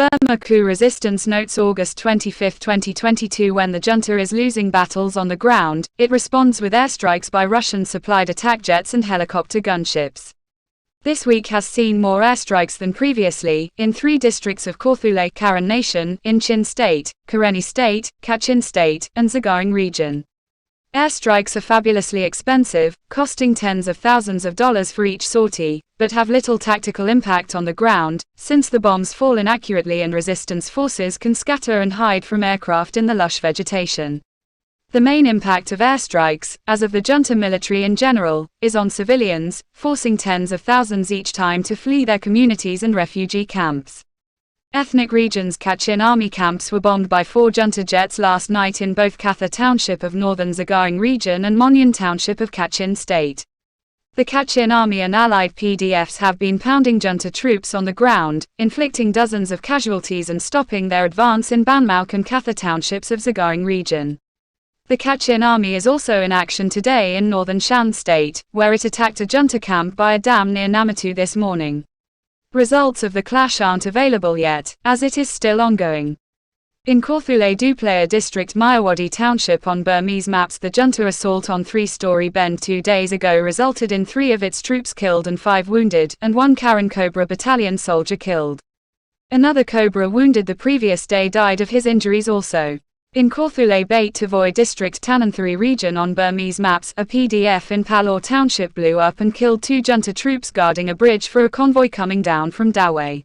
Burma coup resistance notes August 25, 2022. When the junta is losing battles on the ground, it responds with airstrikes by Russian-supplied attack jets and helicopter gunships. This week has seen more airstrikes than previously, in 3 districts of Kawthoolei, Karenni Nation, Kachin State, Karenni State, Kachin State, and Sagaing Region. Airstrikes are fabulously expensive, costing tens of thousands of dollars for each sortie, but have little tactical impact on the ground, since the bombs fall inaccurately and resistance forces can scatter and hide from aircraft in the lush vegetation. The main impact of airstrikes, as of the junta military in general, is on civilians, forcing tens of thousands each time to flee their communities and refugee camps. Ethnic regions' Kachin Army camps were bombed by 4 junta jets last night in both Kathah Township of northern Sagaing Region and Mohnyin Township of Kachin State. The Kachin Army and allied PDFs have been pounding junta troops on the ground, inflicting dozens of casualties and stopping their advance in Banmauk and Kathah Townships of Sagaing Region. The Kachin Army is also in action today in northern Shan State, where it attacked a junta camp by a dam near Namatu this morning. Results of the clash aren't available yet, as it is still ongoing. In Kawthoolei Duplaya District Mayawadi Township on Burmese maps, the junta assault on 3-story bend 2 days ago resulted in 3 of its troops killed and 5 wounded, and 1 Karen Cobra battalion soldier killed. Another Cobra wounded the previous day died of his injuries also. In Kawthoolei Bait Tavoy District Tananthari Region on Burmese maps, a PDF in Palor Township blew up and killed 2 junta troops guarding a bridge for a convoy coming down from Dawei.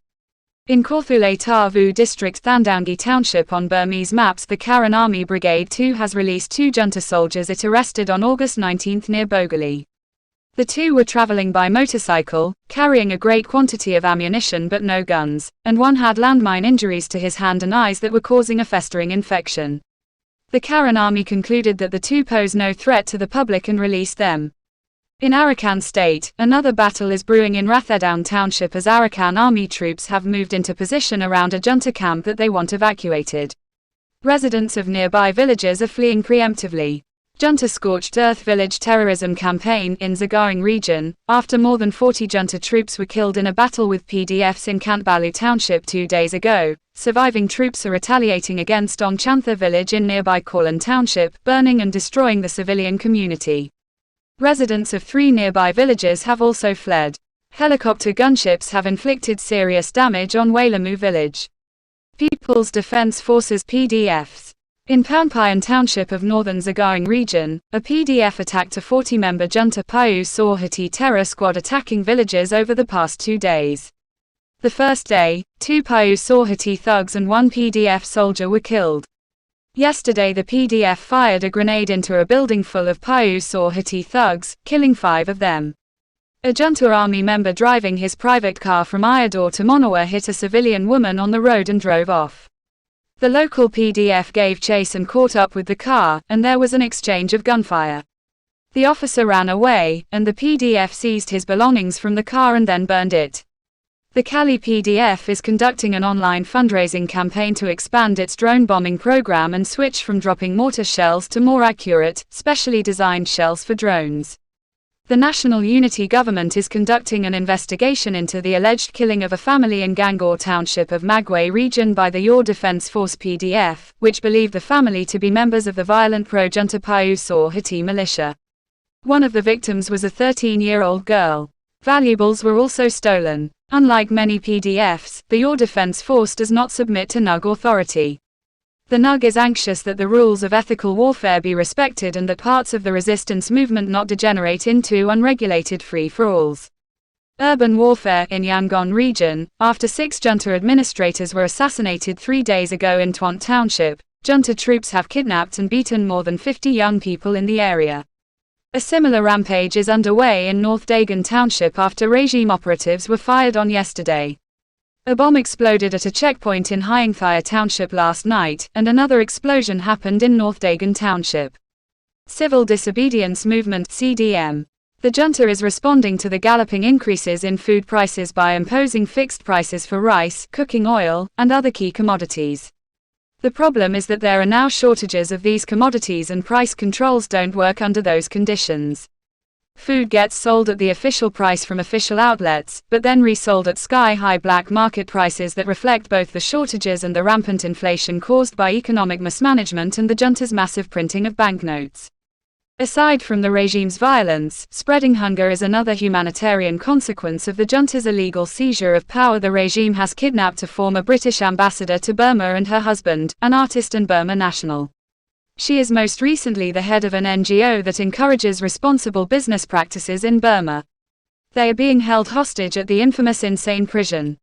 In Kawthoolei Tavu District Thandangi Township on Burmese maps, the Karen Army Brigade 2 has released 2 junta soldiers it arrested on August 19 near Bogali. The 2 were traveling by motorcycle, carrying a great quantity of ammunition but no guns, and 1 had landmine injuries to his hand and eyes that were causing a festering infection. The Karen Army concluded that the 2 pose no threat to the public and released them. In Kachin State, another battle is brewing in Rathedown Township as Kachin Army troops have moved into position around a junta camp that they want evacuated. Residents of nearby villages are fleeing preemptively. Junta Scorched Earth Village Terrorism Campaign in Sagaing Region, after more than 40 junta troops were killed in a battle with PDFs in Kantbalu Township 2 days ago, surviving troops are retaliating against Ongchantha village in nearby Kawthoolei Township, burning and destroying the civilian community. Residents of 3 nearby villages have also fled. Helicopter gunships have inflicted serious damage on Wailamu village. People's Defense Forces PDFs. In Poundpayan Township of northern Sagaing Region, a PDF attacked a 40-member junta Paiu Sortie terror squad attacking villages over the past 2 days. The first day, 2 Paiu Sortie thugs and 1 PDF soldier were killed. Yesterday the PDF fired a grenade into a building full of Paiu Sortie thugs, killing 5 of them. A junta army member driving his private car from Iador to Monawa hit a civilian woman on the road and drove off. The local PDF gave chase and caught up with the car, and there was an exchange of gunfire. The officer ran away, and the PDF seized his belongings from the car and then burned it. The Kali PDF is conducting an online fundraising campaign to expand its drone bombing program and switch from dropping mortar shells to more accurate, specially designed shells for drones. The National Unity Government is conducting an investigation into the alleged killing of a family in Gangor Township of Magway Region by the Your Defense Force PDF, which believe the family to be members of the violent pro-junta Paiu Sortie militia. One of the victims was a 13-year-old girl. Valuables were also stolen. Unlike many PDFs, the Your Defense Force does not submit to NUG authority. The NUG is anxious that the rules of ethical warfare be respected and that parts of the resistance movement not degenerate into unregulated free-for-alls. Urban warfare in Yangon Region. After 6 junta administrators were assassinated 3 days ago in Twant Township, junta troops have kidnapped and beaten more than 50 young people in the area. A similar rampage is underway in North Dagon Township after regime operatives were fired on yesterday. A bomb exploded at a checkpoint in Hyangthaya Township last night, and another explosion happened in North Dagon Township. Civil Disobedience Movement (CDM). The junta is responding to the galloping increases in food prices by imposing fixed prices for rice, cooking oil, and other key commodities. The problem is that there are now shortages of these commodities and price controls don't work under those conditions. Food gets sold at the official price from official outlets, but then resold at sky-high black market prices that reflect both the shortages and the rampant inflation caused by economic mismanagement and the junta's massive printing of banknotes. Aside from the regime's violence, spreading hunger is another humanitarian consequence of the junta's illegal seizure of power. The regime has kidnapped a former British ambassador to Burma and her husband, an artist and Burma national. She is most recently the head of an NGO that encourages responsible business practices in Burma. They are being held hostage at the infamous insane prison.